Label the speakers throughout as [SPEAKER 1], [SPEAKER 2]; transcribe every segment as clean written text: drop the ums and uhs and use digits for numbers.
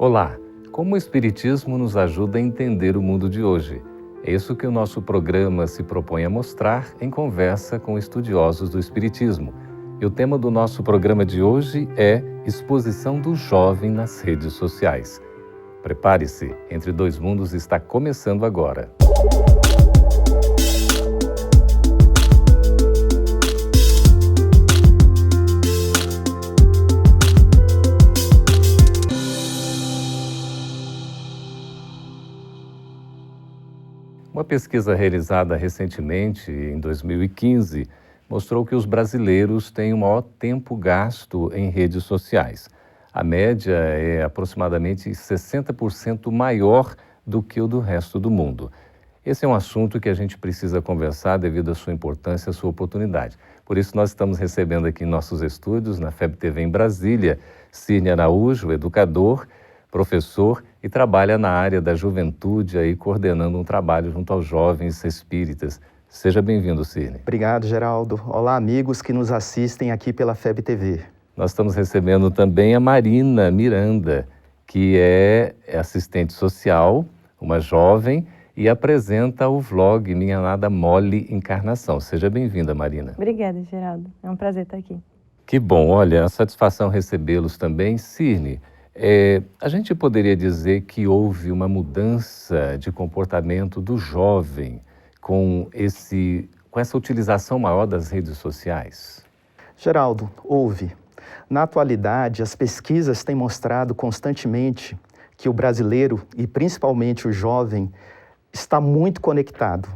[SPEAKER 1] Olá! Como o Espiritismo nos ajuda a entender o mundo de hoje? É isso que o nosso programa se propõe a mostrar em conversa com estudiosos do Espiritismo. E o tema do nosso programa de hoje é Exposição do Jovem nas Redes Sociais. Prepare-se, Entre Dois Mundos está começando agora. Uma pesquisa realizada recentemente, em 2015, mostrou que os brasileiros têm o maior tempo gasto em redes sociais. A média é aproximadamente 60% maior do que o do resto do mundo. Esse é um assunto que a gente precisa conversar devido à sua importância e à sua oportunidade. Por isso, nós estamos recebendo aqui em nossos estúdios, na FEB TV em Brasília, Cirne Araújo, educador, professor e trabalha na área da juventude, aí, coordenando um trabalho junto aos jovens espíritas. Seja bem-vindo, Cirne.
[SPEAKER 2] Obrigado, Geraldo. Olá, amigos que nos assistem aqui pela FEB TV.
[SPEAKER 1] Nós estamos recebendo também a Marina Miranda, que é assistente social, uma jovem, e apresenta o vlog Minha Nada Mole Encarnação. Seja bem-vinda, Marina.
[SPEAKER 3] Obrigada, Geraldo. É um prazer estar aqui.
[SPEAKER 1] Que bom. Olha, a satisfação recebê-los também. Cirne, a gente poderia dizer que houve uma mudança de comportamento do jovem com essa utilização maior das redes sociais?
[SPEAKER 2] Geraldo, houve. Na atualidade, as pesquisas têm mostrado constantemente que o brasileiro, e principalmente o jovem, está muito conectado.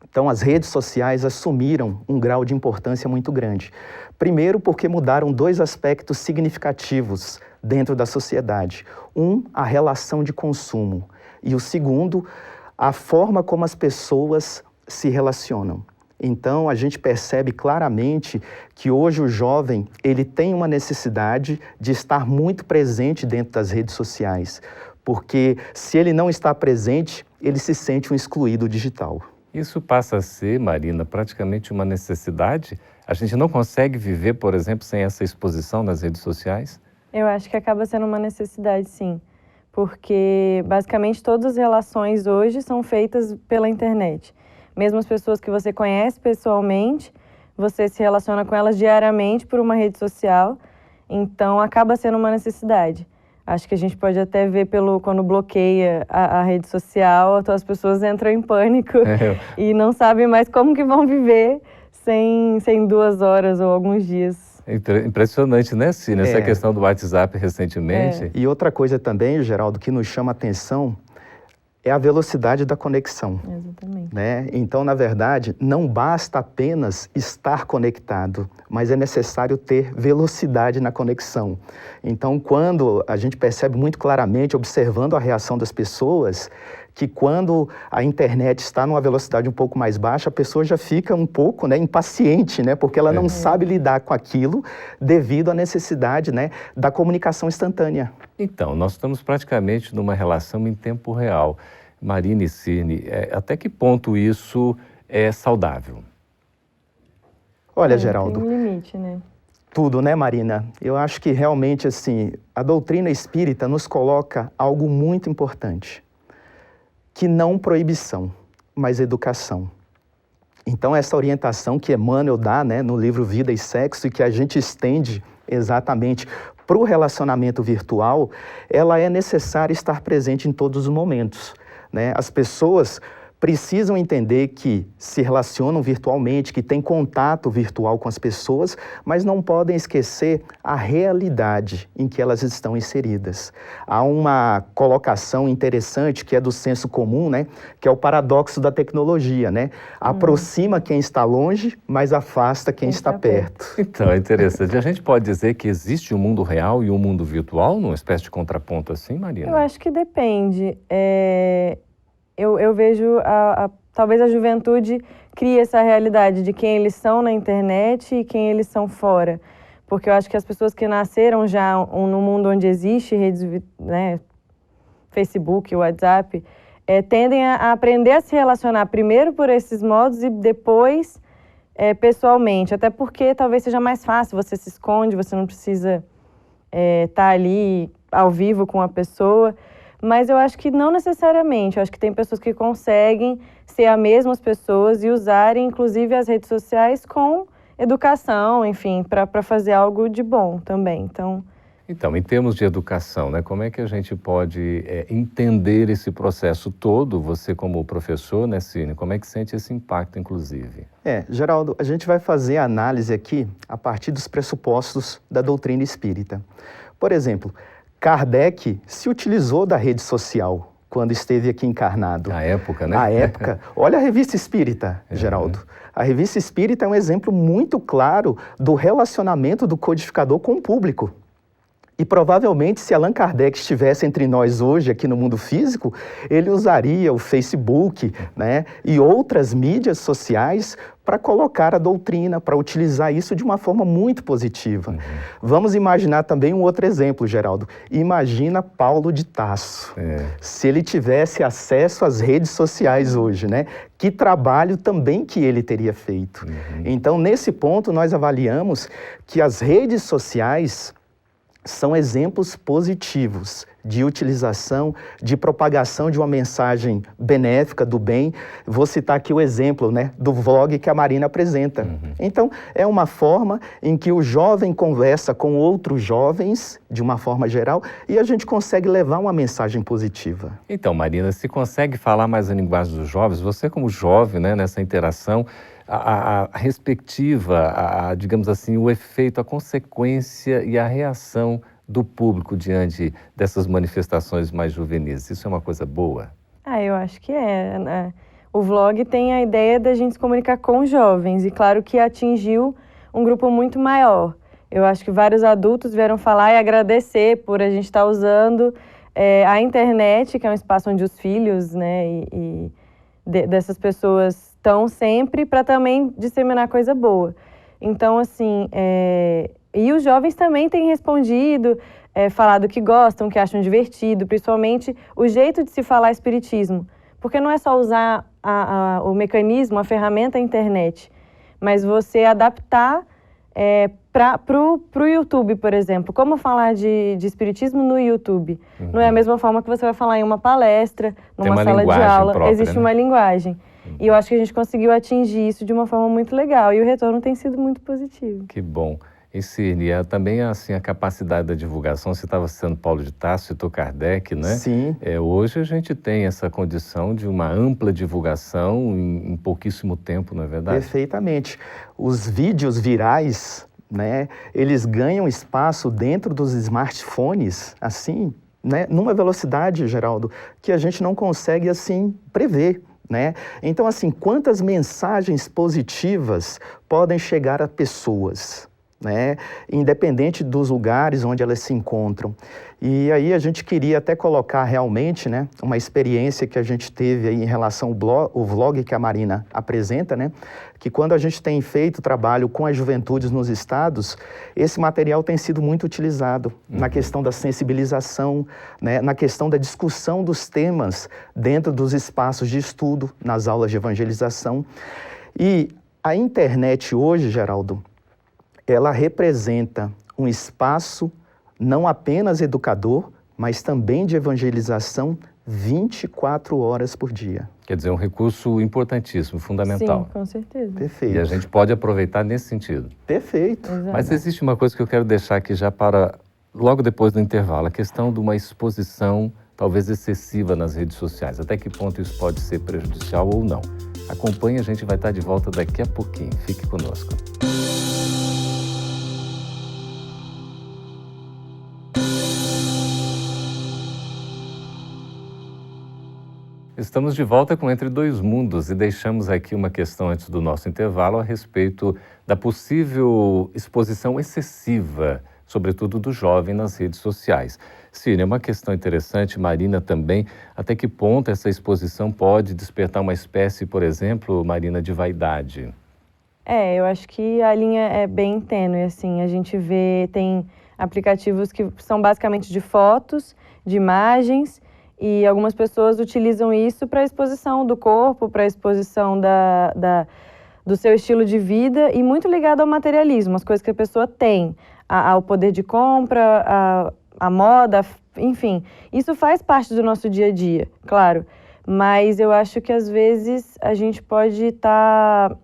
[SPEAKER 2] Então, as redes sociais assumiram um grau de importância muito grande. Primeiro, porque mudaram dois aspectos significativos dentro da sociedade. Um, a relação de consumo. E o segundo, a forma como as pessoas se relacionam. Então, a gente percebe claramente que hoje o jovem, ele tem uma necessidade de estar muito presente dentro das redes sociais. Porque se ele não está presente, ele se sente um excluído digital.
[SPEAKER 1] Isso passa a ser, Marina, praticamente uma necessidade? A gente não consegue viver, por exemplo, sem essa exposição nas redes sociais?
[SPEAKER 3] Eu acho que acaba sendo uma necessidade, sim. Porque, basicamente, todas as relações hoje são feitas pela internet. Mesmo as pessoas que você conhece pessoalmente, você se relaciona com elas diariamente por uma rede social. Então, acaba sendo uma necessidade. Acho que a gente pode até ver quando bloqueia a rede social, as pessoas entram em pânico e não sabem mais como que vão viver sem 2 horas ou alguns dias.
[SPEAKER 1] Impressionante, né, Cirne? Essa questão do WhatsApp recentemente.
[SPEAKER 2] E outra coisa também, Geraldo, que nos chama a atenção é a velocidade da conexão.
[SPEAKER 3] Exatamente.
[SPEAKER 2] Né? Então, na verdade, não basta apenas estar conectado, mas é necessário ter velocidade na conexão. Então, quando a gente percebe muito claramente, observando a reação das pessoas, que quando a internet está numa velocidade um pouco mais baixa, a pessoa já fica um pouco, né, impaciente, né, porque ela não sabe lidar com aquilo devido à necessidade, né, da comunicação instantânea.
[SPEAKER 1] Então, nós estamos praticamente numa relação em tempo real. Marina e Cirne, até que ponto isso é saudável?
[SPEAKER 2] Olha, Geraldo...
[SPEAKER 3] Tem um limite, né?
[SPEAKER 2] Tudo, né, Marina? Eu acho que realmente, assim, a doutrina espírita nos coloca algo muito importante, que não proibição, mas educação. Então, essa orientação que Emmanuel dá, né, no livro Vida e Sexo, e que a gente estende exatamente para o relacionamento virtual, ela é necessária estar presente em todos os momentos, né? As pessoas precisam entender que se relacionam virtualmente, que têm contato virtual com as pessoas, mas não podem esquecer a realidade em que elas estão inseridas. Há uma colocação interessante que é do senso comum, né? Que é o paradoxo da tecnologia, né? Aproxima quem está longe, mas afasta quem está perto.
[SPEAKER 1] Então, é interessante. A gente pode dizer que existe um mundo real e um mundo virtual, numa espécie de contraponto assim, Marina?
[SPEAKER 3] Eu acho que depende. Eu vejo, talvez a juventude crie essa realidade de quem eles são na internet e quem eles são fora. Porque eu acho que as pessoas que nasceram já no mundo onde existe redes, né, Facebook, WhatsApp, tendem a aprender a se relacionar primeiro por esses modos e depois pessoalmente. Até porque talvez seja mais fácil, você se esconde, você não precisa estar ali ao vivo com a pessoa, mas eu acho que não necessariamente. Eu acho que tem pessoas que conseguem ser as mesmas pessoas e usarem, inclusive, as redes sociais com educação, enfim, para fazer algo de bom também.
[SPEAKER 1] Então, em termos de educação, né, como é que a gente pode entender esse processo todo, você como professor, né, Cine, como é que sente esse impacto, inclusive?
[SPEAKER 2] Geraldo, a gente vai fazer a análise aqui a partir dos pressupostos da doutrina espírita. Por exemplo, Kardec se utilizou da rede social quando esteve aqui encarnado.
[SPEAKER 1] Na época, né?
[SPEAKER 2] Na época. Olha a Revista Espírita, Geraldo. A Revista Espírita é um exemplo muito claro do relacionamento do codificador com o público. E provavelmente, se Allan Kardec estivesse entre nós hoje, aqui no mundo físico, ele usaria o Facebook, né, e outras mídias sociais para colocar a doutrina, para utilizar isso de uma forma muito positiva. Vamos imaginar também um outro exemplo, Geraldo. Imagina Paulo de Tarso. Se ele tivesse acesso às redes sociais hoje, né? Que trabalho também que ele teria feito. Então, nesse ponto, nós avaliamos que as redes sociais são exemplos positivos de utilização, de propagação de uma mensagem benéfica, do bem. Vou citar aqui o exemplo, né, do vlog que a Marina apresenta. Então, é uma forma em que o jovem conversa com outros jovens, de uma forma geral, e a gente consegue levar uma mensagem positiva.
[SPEAKER 1] Então, Marina, se consegue falar mais a linguagem dos jovens, você como jovem, né, nessa interação, a respectiva, digamos assim, o efeito, a consequência e a reação do público diante dessas manifestações mais juvenis. Isso é uma coisa boa?
[SPEAKER 3] Eu acho que é, né? O vlog tem a ideia da gente se comunicar com jovens e claro que atingiu um grupo muito maior. Eu acho que vários adultos vieram falar e agradecer por a gente estar usando a internet, que é um espaço onde os filhos, né, dessas pessoas estão sempre para também disseminar coisa boa. Então, assim, e os jovens também têm respondido, falado que gostam, que acham divertido, principalmente o jeito de se falar espiritismo. Porque não é só usar o mecanismo, a ferramenta, a internet, mas você adaptar para o YouTube, por exemplo. Como falar de espiritismo no YouTube? Não é a mesma forma que você vai falar em uma palestra, numa sala de aula.
[SPEAKER 1] Própria,
[SPEAKER 3] existe
[SPEAKER 1] né?
[SPEAKER 3] uma linguagem. E eu acho que a gente conseguiu atingir isso de uma forma muito legal. E o retorno tem sido muito positivo.
[SPEAKER 1] Que bom. E Cirne, também assim, a capacidade da divulgação, você estava citando Paulo de Tarso, citou Kardec, né?
[SPEAKER 2] Sim.
[SPEAKER 1] Hoje a gente tem essa condição de uma ampla divulgação em pouquíssimo tempo, não é verdade?
[SPEAKER 2] Perfeitamente. Os vídeos virais, né, eles ganham espaço dentro dos smartphones, assim, né, numa velocidade, Geraldo, que a gente não consegue, assim, prever. Né? Então, assim, quantas mensagens positivas podem chegar a pessoas, né? Independente dos lugares onde elas se encontram. E aí a gente queria até colocar realmente, né, uma experiência que a gente teve aí em relação ao vlog que a Marina apresenta, né, que quando a gente tem feito trabalho com as juventudes nos estados, esse material tem sido muito utilizado na questão da sensibilização, né, na questão da discussão dos temas dentro dos espaços de estudo, nas aulas de evangelização. E a internet hoje, Geraldo, ela representa um espaço não apenas educador, mas também de evangelização 24 horas por dia.
[SPEAKER 1] Quer dizer, um recurso importantíssimo, fundamental.
[SPEAKER 3] Sim, com certeza.
[SPEAKER 2] Perfeito.
[SPEAKER 1] E a gente pode aproveitar nesse sentido.
[SPEAKER 2] Perfeito.
[SPEAKER 3] Exato.
[SPEAKER 1] Mas existe uma coisa que eu quero deixar aqui já para, logo depois do intervalo, a questão de uma exposição talvez excessiva nas redes sociais. Até que ponto isso pode ser prejudicial ou não? Acompanhe, a gente vai estar de volta daqui a pouquinho. Fique conosco. Estamos de volta com Entre Dois Mundos e deixamos aqui uma questão antes do nosso intervalo a respeito da possível exposição excessiva, sobretudo do jovem, nas redes sociais. Cine, é uma questão interessante, Marina também, até que ponto essa exposição pode despertar uma espécie, por exemplo, Marina, de vaidade?
[SPEAKER 3] Eu acho que a linha é bem tênue, assim, a gente vê, tem aplicativos que são basicamente de fotos, de imagens, e algumas pessoas utilizam isso para exposição do corpo, para exposição do seu estilo de vida e muito ligado ao materialismo, as coisas que a pessoa tem, ao poder de compra, a moda, enfim, isso faz parte do nosso dia a dia, claro. Mas eu acho que às vezes a gente pode estar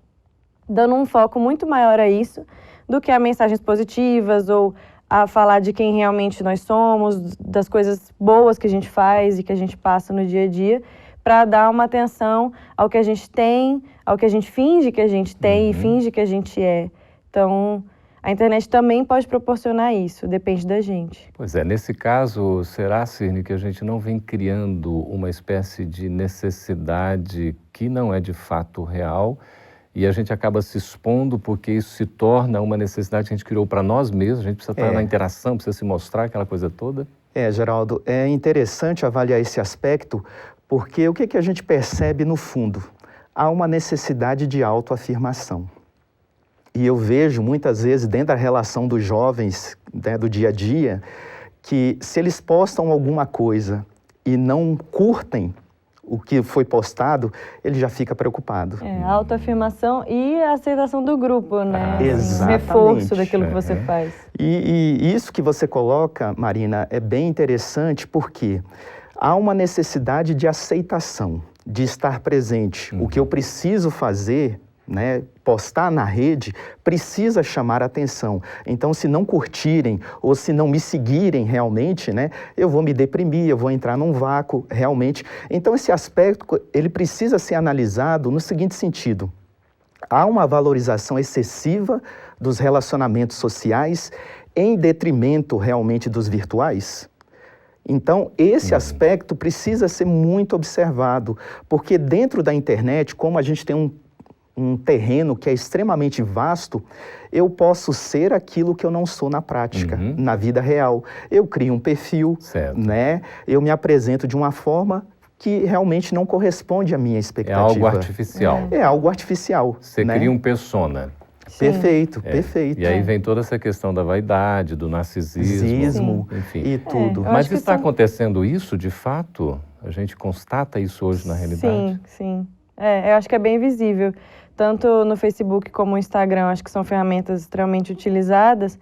[SPEAKER 3] dando um foco muito maior a isso do que a mensagens positivas ou a falar de quem realmente nós somos, das coisas boas que a gente faz e que a gente passa no dia a dia, para dar uma atenção ao que a gente tem, ao que a gente finge que a gente tem e finge que a gente é. Então, a internet também pode proporcionar isso, depende da gente.
[SPEAKER 1] Pois é, nesse caso, será, Cirne, que a gente não vem criando uma espécie de necessidade que não é de fato real e a gente acaba se expondo porque isso se torna uma necessidade que a gente criou para nós mesmos, a gente precisa estar na interação, precisa se mostrar, aquela coisa toda?
[SPEAKER 2] Geraldo, é interessante avaliar esse aspecto porque o que a gente percebe no fundo? Há uma necessidade de autoafirmação. E eu vejo muitas vezes dentro da relação dos jovens, né, do dia a dia, que se eles postam alguma coisa e não curtem o que foi postado, ele já fica preocupado.
[SPEAKER 3] A autoafirmação e a aceitação do grupo, né?
[SPEAKER 2] Exatamente.
[SPEAKER 3] O reforço daquilo que você faz.
[SPEAKER 2] E isso que você coloca, Marina, é bem interessante porque há uma necessidade de aceitação, de estar presente. O que eu preciso fazer, né, postar na rede, precisa chamar atenção. Então, se não curtirem ou se não me seguirem realmente, né, eu vou me deprimir, eu vou entrar num vácuo realmente. Então, esse aspecto, ele precisa ser analisado no seguinte sentido. Há uma valorização excessiva dos relacionamentos sociais em detrimento realmente dos virtuais? Então, esse aspecto precisa ser muito observado, porque dentro da internet, como a gente tem um terreno que é extremamente vasto, eu posso ser aquilo que eu não sou na prática, na vida real. Eu crio um perfil, né? Eu me apresento de uma forma que realmente não corresponde à minha expectativa.
[SPEAKER 1] É algo artificial.
[SPEAKER 2] É algo artificial.
[SPEAKER 1] Você cria um persona.
[SPEAKER 2] Perfeito, perfeito.
[SPEAKER 1] E aí vem toda essa questão da vaidade, do narcisismo, enfim.
[SPEAKER 2] E tudo.
[SPEAKER 1] Mas está acontecendo isso, de fato? A gente constata isso hoje na realidade?
[SPEAKER 3] Sim. Eu acho que é bem visível. Tanto no Facebook como no Instagram, acho que são ferramentas extremamente utilizadas.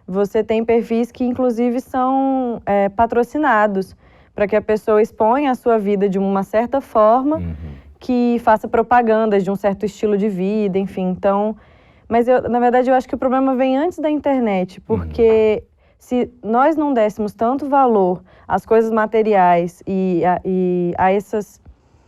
[SPEAKER 3] Você tem perfis que, inclusive, são patrocinados para que a pessoa exponha a sua vida de uma certa forma, que faça propagandas de um certo estilo de vida, enfim. Então, mas, na verdade, eu acho que o problema vem antes da internet, porque se nós não dessemos tanto valor às coisas materiais e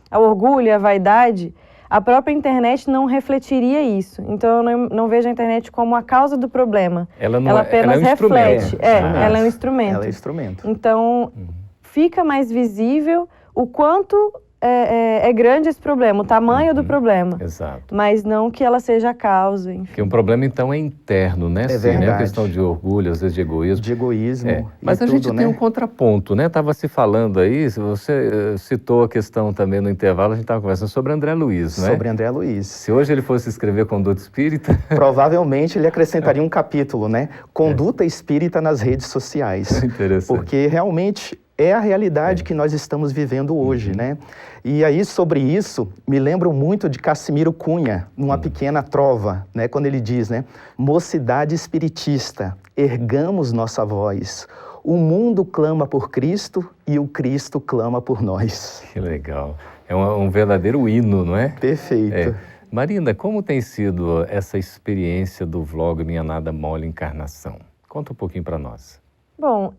[SPEAKER 3] ao orgulho e à vaidade, a própria internet não refletiria isso. Então, eu não vejo a internet como a causa do problema.
[SPEAKER 1] Ela
[SPEAKER 3] apenas
[SPEAKER 1] é um
[SPEAKER 3] reflete.
[SPEAKER 1] Ela
[SPEAKER 3] é um instrumento.
[SPEAKER 2] Ela é um instrumento.
[SPEAKER 3] Então, fica mais visível o quanto é grande esse problema, o tamanho do problema.
[SPEAKER 1] Exato.
[SPEAKER 3] Mas não que ela seja a causa, enfim.
[SPEAKER 1] Porque um problema, então, é interno, né?
[SPEAKER 2] É verdade.
[SPEAKER 1] É uma questão de orgulho, às vezes de egoísmo.
[SPEAKER 2] De egoísmo.
[SPEAKER 1] Mas a gente tem um contraponto, né? Estava se falando aí, você citou a questão também no intervalo, a gente estava conversando sobre André Luiz, né?
[SPEAKER 2] Sobre André Luiz.
[SPEAKER 1] Se hoje ele fosse escrever Conduta Espírita...
[SPEAKER 2] Provavelmente ele acrescentaria um capítulo, né? Conduta Espírita nas redes sociais.
[SPEAKER 1] Interessante.
[SPEAKER 2] Porque realmente é a realidade que nós estamos vivendo hoje, né? E aí, sobre isso, me lembro muito de Cassimiro Cunha, numa pequena trova, né? Quando ele diz, né? Mocidade espiritista, ergamos nossa voz. O mundo clama por Cristo e o Cristo clama por nós.
[SPEAKER 1] Que legal. É um verdadeiro hino, não é?
[SPEAKER 2] Perfeito.
[SPEAKER 1] Marina, como tem sido essa experiência do vlog Minha Nada Mole Encarnação? Conta um pouquinho para nós.
[SPEAKER 3] Bom,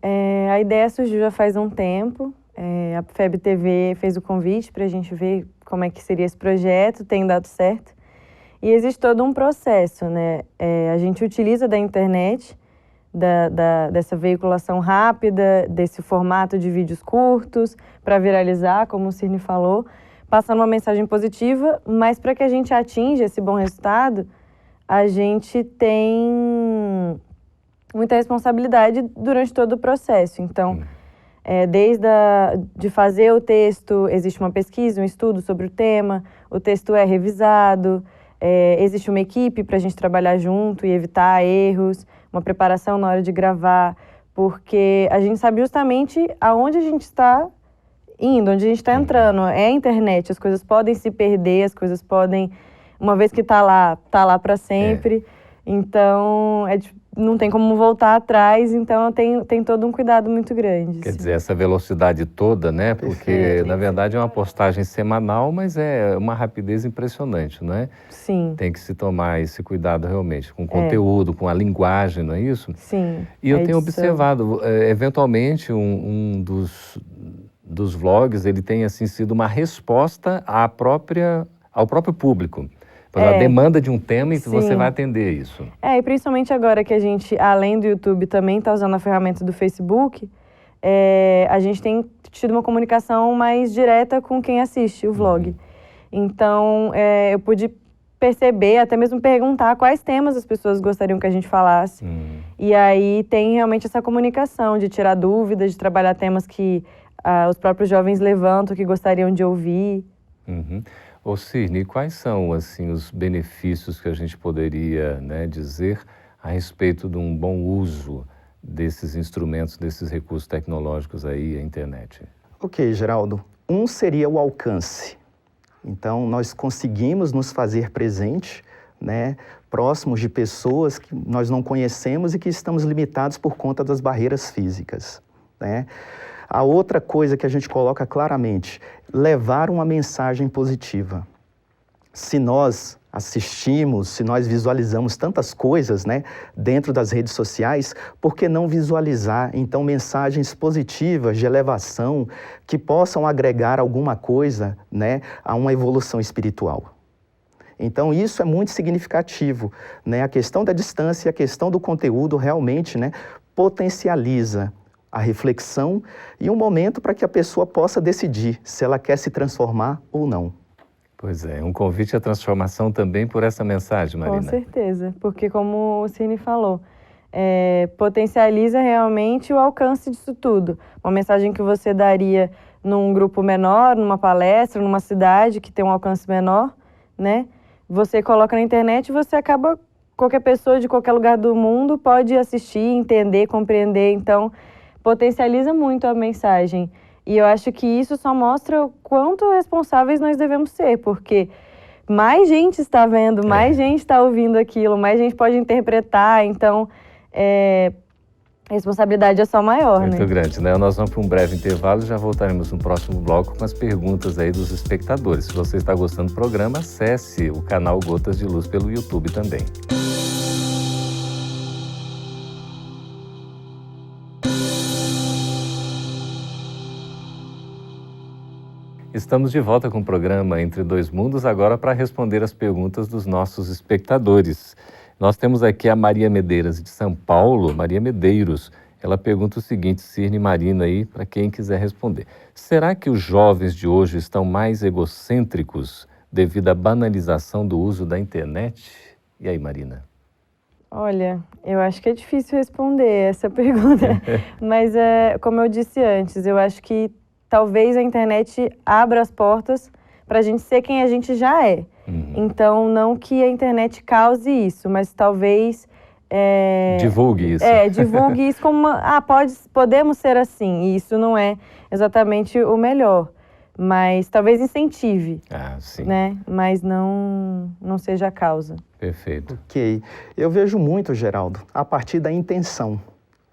[SPEAKER 3] a ideia surgiu já faz um tempo. A FEB TV fez o convite para a gente ver como é que seria esse projeto, tem dado certo. E existe todo um processo, né? A gente utiliza da internet, dessa veiculação rápida, desse formato de vídeos curtos, para viralizar, como o Cirne falou, passando uma mensagem positiva, mas para que a gente atinja esse bom resultado, a gente tem muita responsabilidade durante todo o processo. Então, desde de fazer o texto, existe uma pesquisa, um estudo sobre o tema, o texto é revisado, existe uma equipe para a gente trabalhar junto e evitar erros, uma preparação na hora de gravar, porque a gente sabe justamente aonde a gente está indo, onde a gente está entrando. É a internet, as coisas podem se perder, as coisas podem, uma vez que está lá para sempre. Então, não tem como voltar atrás, então tem todo um cuidado muito grande.
[SPEAKER 1] Quer dizer, essa velocidade toda, né? Porque,
[SPEAKER 2] Perfeito.
[SPEAKER 1] na verdade, é uma postagem semanal, mas é uma rapidez impressionante, não é?
[SPEAKER 3] Sim.
[SPEAKER 1] Tem que se tomar esse cuidado realmente, com o conteúdo, com a linguagem, não é isso?
[SPEAKER 3] Sim.
[SPEAKER 1] E eu tenho observado, eventualmente, um dos vlogs, ele tem, assim, sido uma resposta ao próprio público. A demanda de um tema e você vai atender isso.
[SPEAKER 3] E principalmente agora que a gente, além do YouTube, também está usando a ferramenta do Facebook, a gente tem tido uma comunicação mais direta com quem assiste o vlog. Então, eu pude perceber, até mesmo perguntar quais temas as pessoas gostariam que a gente falasse. E aí tem realmente essa comunicação de tirar dúvidas, de trabalhar temas que os próprios jovens levantam, que gostariam de ouvir.
[SPEAKER 1] Ô Cirne, quais são, assim, os benefícios que a gente poderia, né, dizer a respeito de um bom uso desses instrumentos, desses recursos tecnológicos aí, a internet?
[SPEAKER 2] Ok, Geraldo. Um seria o alcance. Então, nós conseguimos nos fazer presente, né, próximos de pessoas que nós não conhecemos e que estamos limitados por conta das barreiras físicas, né? A outra coisa que a gente coloca claramente, levar uma mensagem positiva. Se nós assistimos, se nós visualizamos tantas coisas, né, dentro das redes sociais, por que não visualizar, então, mensagens positivas de elevação que possam agregar alguma coisa, né, a uma evolução espiritual? Então, isso é muito significativo, né? A questão da distância e a questão do conteúdo realmente, né, potencializa a reflexão e um momento para que a pessoa possa decidir se ela quer se transformar ou não.
[SPEAKER 1] Pois é, um convite à transformação também por essa mensagem, Marina.
[SPEAKER 3] Com certeza, porque como o Cirne falou, potencializa realmente o alcance disso tudo. Uma mensagem que você daria num grupo menor, numa palestra, numa cidade que tem um alcance menor, né? Você coloca na internet e você acaba, qualquer pessoa de qualquer lugar do mundo pode assistir, entender, compreender, então potencializa muito a mensagem. E eu acho que isso só mostra o quanto responsáveis nós devemos ser, porque mais gente está vendo, mais gente está ouvindo aquilo, mais gente pode interpretar, então a responsabilidade é só maior,
[SPEAKER 1] muito grande, né? Nós vamos para um breve intervalo e já voltaremos no próximo bloco com as perguntas aí dos espectadores. Se você está gostando do programa, acesse o canal Gotas de Luz pelo YouTube também. Estamos de volta com o programa Entre Dois Mundos, agora para responder as perguntas dos nossos espectadores. Nós temos aqui a Maria Medeiros de São Paulo, Maria Medeiros. Ela pergunta o seguinte, Cirne e Marina aí, para quem quiser responder. Será que os jovens de hoje estão mais egocêntricos devido à banalização do uso da internet? E aí, Marina?
[SPEAKER 3] Olha, eu acho que é difícil responder essa pergunta, mas como eu disse antes, eu acho que talvez a internet abra as portas para a gente ser quem a gente já é. Então, não que a internet cause isso, mas talvez...
[SPEAKER 1] divulgue isso.
[SPEAKER 3] Divulgue isso como podemos ser assim, e isso não é exatamente o melhor. Mas talvez incentive,
[SPEAKER 1] sim.
[SPEAKER 3] Né? Mas não seja a causa.
[SPEAKER 1] Perfeito.
[SPEAKER 2] Ok. Eu vejo muito, Geraldo, a partir da intenção,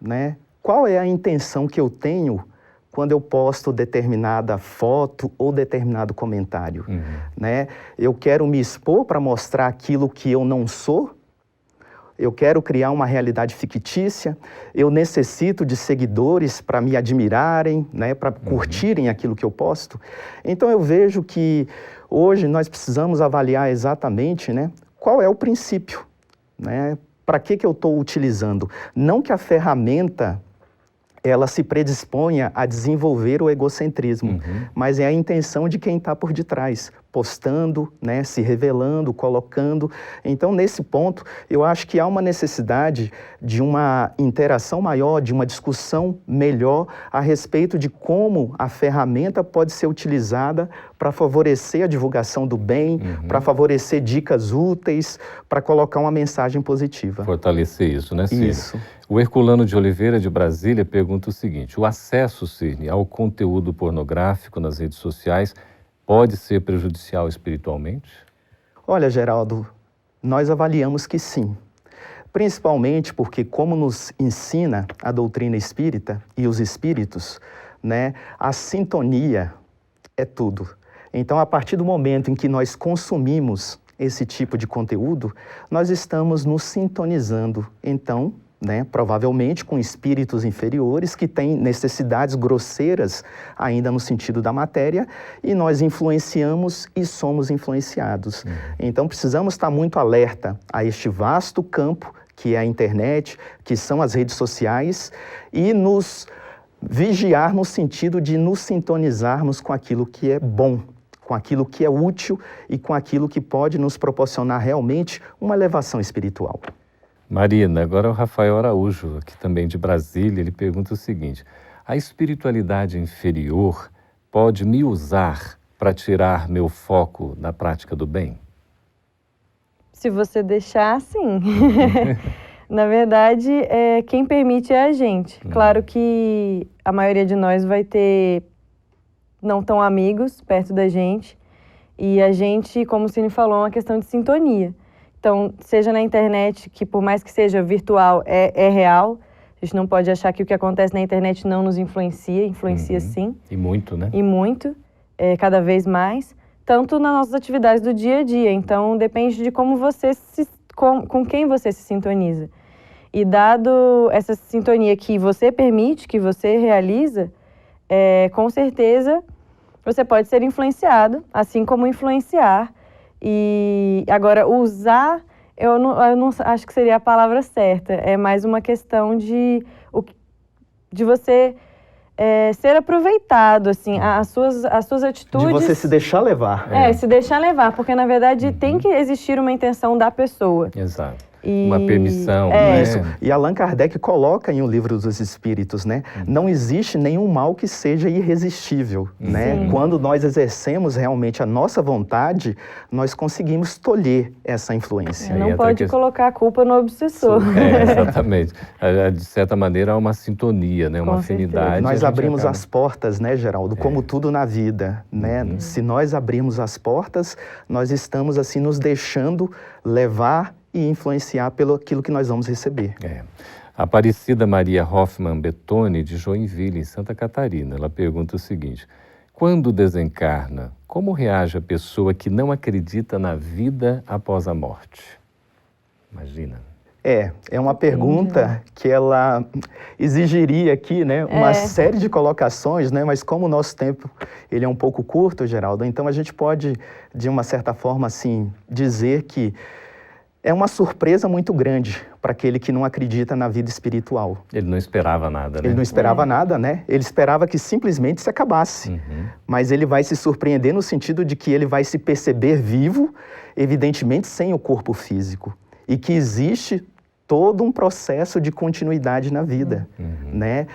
[SPEAKER 2] né? Qual é a intenção que eu tenho quando eu posto determinada foto ou determinado comentário, né? Eu quero me expor para mostrar aquilo que eu não sou? Eu quero criar uma realidade fictícia? Eu necessito de seguidores para me admirarem, né? Para curtirem aquilo que eu posto? Então eu vejo que hoje nós precisamos avaliar exatamente, né, qual é o princípio, né? Para que eu estou utilizando? Não que a ferramenta ela se predisponha a desenvolver o egocentrismo, mas é a intenção de quem está por detrás, postando, né, se revelando, colocando. Então, nesse ponto, eu acho que há uma necessidade de uma interação maior, de uma discussão melhor a respeito de como a ferramenta pode ser utilizada para favorecer a divulgação do bem, para favorecer dicas úteis, para colocar uma mensagem positiva.
[SPEAKER 1] Fortalecer isso, né, Cirne?
[SPEAKER 2] Isso.
[SPEAKER 1] O Herculano de Oliveira, de Brasília, pergunta o seguinte: o acesso, Cirne, ao conteúdo pornográfico nas redes sociais pode ser prejudicial espiritualmente?
[SPEAKER 2] Olha, Geraldo, nós avaliamos que sim. principalmente porque, como nos ensina a doutrina espírita e os espíritos, né, a sintonia é tudo. Então, a partir do momento em que nós consumimos esse tipo de conteúdo, nós estamos nos sintonizando, então, né, provavelmente com espíritos inferiores que têm necessidades grosseiras ainda no sentido da matéria, e nós influenciamos e somos influenciados. Então precisamos estar muito alerta a este vasto campo que é a internet, que são as redes sociais, e nos vigiar no sentido de nos sintonizarmos com aquilo que é bom, com aquilo que é útil e com aquilo que pode nos proporcionar realmente uma elevação espiritual.
[SPEAKER 1] Marina, agora é o Rafael Araújo, aqui também de Brasília, ele pergunta o seguinte: a espiritualidade inferior pode me usar para tirar meu foco da prática do bem?
[SPEAKER 3] Se você deixar, sim. Na verdade, quem permite é a gente. Claro que a maioria de nós vai ter não tão amigos perto da gente, e a gente, como o Cine falou, é uma questão de sintonia. Então, seja na internet, que por mais que seja virtual, é real. A gente não pode achar que o que acontece na internet não nos influencia sim.
[SPEAKER 1] E muito, né?
[SPEAKER 3] E muito, cada vez mais. Tanto nas nossas atividades do dia a dia. Então, depende de como você com quem você se sintoniza. E dado essa sintonia que você permite, que você realiza, com certeza você pode ser influenciado, assim como influenciar. E agora, usar, eu não acho que seria a palavra certa. É mais uma questão de você ser aproveitado, assim, as suas atitudes.
[SPEAKER 2] De você se deixar levar.
[SPEAKER 3] Se deixar levar, porque na verdade tem que existir uma intenção da pessoa.
[SPEAKER 1] Exato. Uma permissão, né?
[SPEAKER 2] Isso. E Allan Kardec coloca em O Livro dos Espíritos, né? Não existe nenhum mal que seja irresistível, né? Quando nós exercemos realmente a nossa vontade, nós conseguimos tolher essa influência.
[SPEAKER 3] Não pode colocar a culpa no obsessor.
[SPEAKER 1] Exatamente. De certa maneira, há uma sintonia, né? Uma afinidade.
[SPEAKER 2] Nós abrimos as portas, né, Geraldo? Como tudo na vida, né? Se nós abrirmos as portas, nós estamos, assim, nos deixando levar e influenciar pelo aquilo que nós vamos receber.
[SPEAKER 1] Aparecida Maria Hoffmann Betoni, de Joinville, em Santa Catarina, ela pergunta o seguinte: quando desencarna, como reage a pessoa que não acredita na vida após a morte? Imagina.
[SPEAKER 2] É uma pergunta que ela exigiria aqui, né, uma série de colocações, né, mas como o nosso tempo ele é um pouco curto, Geraldo, então a gente pode, de uma certa forma, assim, dizer que é uma surpresa muito grande para aquele que não acredita na vida espiritual.
[SPEAKER 1] Ele não esperava nada, né?
[SPEAKER 2] Ele não esperava nada, né? Ele esperava que simplesmente se acabasse. Mas ele vai se surpreender no sentido de que ele vai se perceber vivo, evidentemente sem o corpo físico. E que existe todo um processo de continuidade na vida, né?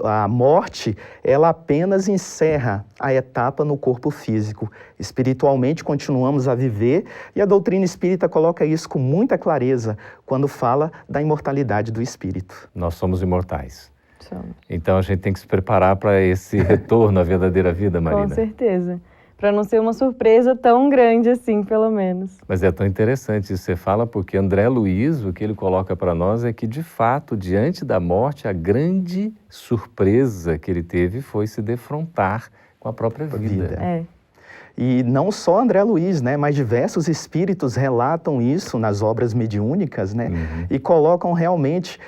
[SPEAKER 2] A morte, ela apenas encerra a etapa no corpo físico. Espiritualmente, continuamos a viver, e a doutrina espírita coloca isso com muita clareza quando fala da imortalidade do espírito.
[SPEAKER 1] Nós somos imortais. Então, a gente tem que se preparar para esse retorno à verdadeira vida, Marina.
[SPEAKER 3] Com certeza. Para não ser uma surpresa tão grande assim, pelo menos.
[SPEAKER 1] Mas é tão interessante isso que você fala, porque André Luiz, o que ele coloca para nós é que, de fato, diante da morte, a grande surpresa que ele teve foi se defrontar com a própria vida.
[SPEAKER 2] E não só André Luiz, né, mas diversos espíritos relatam isso nas obras mediúnicas, né, e colocam realmente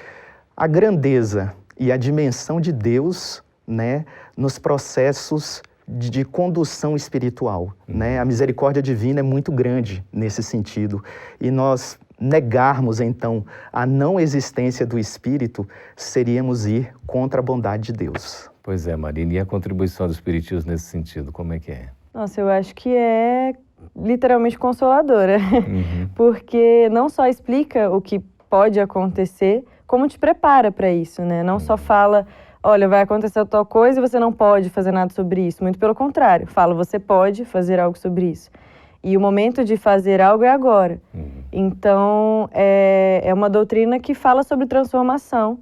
[SPEAKER 2] a grandeza e a dimensão de Deus, né, nos processos de condução espiritual, né? A misericórdia divina é muito grande nesse sentido. E nós negarmos, então, a não existência do Espírito, seríamos ir contra a bondade de Deus.
[SPEAKER 1] Pois é, Marina, e a contribuição do Espiritismo nesse sentido, como é que é?
[SPEAKER 3] Nossa, eu acho que é literalmente consoladora, porque não só explica o que pode acontecer, como te prepara para isso, né? Não só fala: olha, vai acontecer tal coisa e você não pode fazer nada sobre isso. Muito pelo contrário, fala: você pode fazer algo sobre isso. E o momento de fazer algo é agora. Então, é uma doutrina que fala sobre transformação,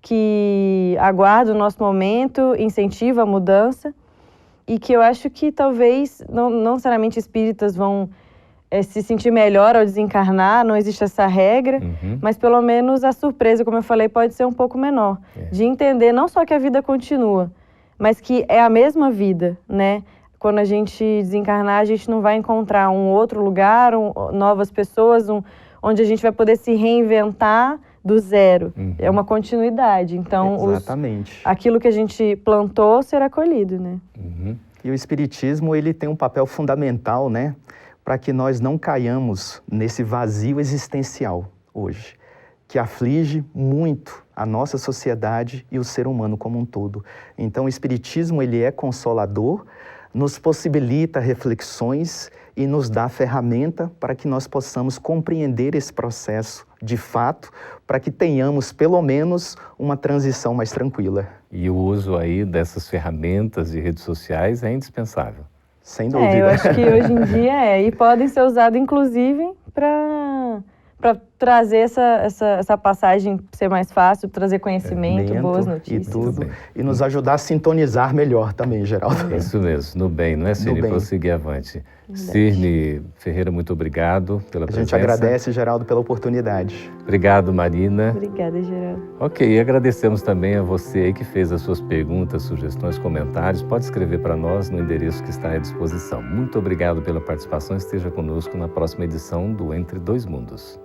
[SPEAKER 3] que aguarda o nosso momento, incentiva a mudança, e que eu acho que talvez, não necessariamente espíritas vão se sentir melhor ao desencarnar, não existe essa regra, mas pelo menos a surpresa, como eu falei, pode ser um pouco menor. De entender não só que a vida continua, mas que é a mesma vida, né? Quando a gente desencarnar, a gente não vai encontrar um outro lugar, novas pessoas, onde a gente vai poder se reinventar do zero. É uma continuidade. Então,
[SPEAKER 2] exatamente.
[SPEAKER 3] Aquilo que a gente plantou será colhido, né?
[SPEAKER 2] E o Espiritismo, ele tem um papel fundamental, né? Para que nós não caiamos nesse vazio existencial hoje, que aflige muito a nossa sociedade e o ser humano como um todo. Então, o Espiritismo, ele é consolador, nos possibilita reflexões e nos dá ferramenta para que nós possamos compreender esse processo de fato, para que tenhamos pelo menos uma transição mais tranquila.
[SPEAKER 1] E o uso aí dessas ferramentas de redes sociais é indispensável.
[SPEAKER 2] Sem dúvida.
[SPEAKER 3] Eu acho que hoje em dia e podem ser usados inclusive para trazer essa passagem ser mais fácil, trazer conhecimento, boas notícias.
[SPEAKER 2] E tudo. E nos ajudar a sintonizar melhor também, Geraldo.
[SPEAKER 1] Isso mesmo, no bem, não é, Cirne? Prosseguir avante. Cirne Ferreira, muito obrigado pela presença.
[SPEAKER 2] A gente agradece, Geraldo, pela oportunidade.
[SPEAKER 1] Obrigado, Marina.
[SPEAKER 3] Obrigada, Geraldo.
[SPEAKER 1] Ok, e agradecemos também a você aí que fez as suas perguntas, sugestões, comentários. Pode escrever para nós no endereço que está à disposição. Muito obrigado pela participação. Esteja conosco na próxima edição do Entre Dois Mundos.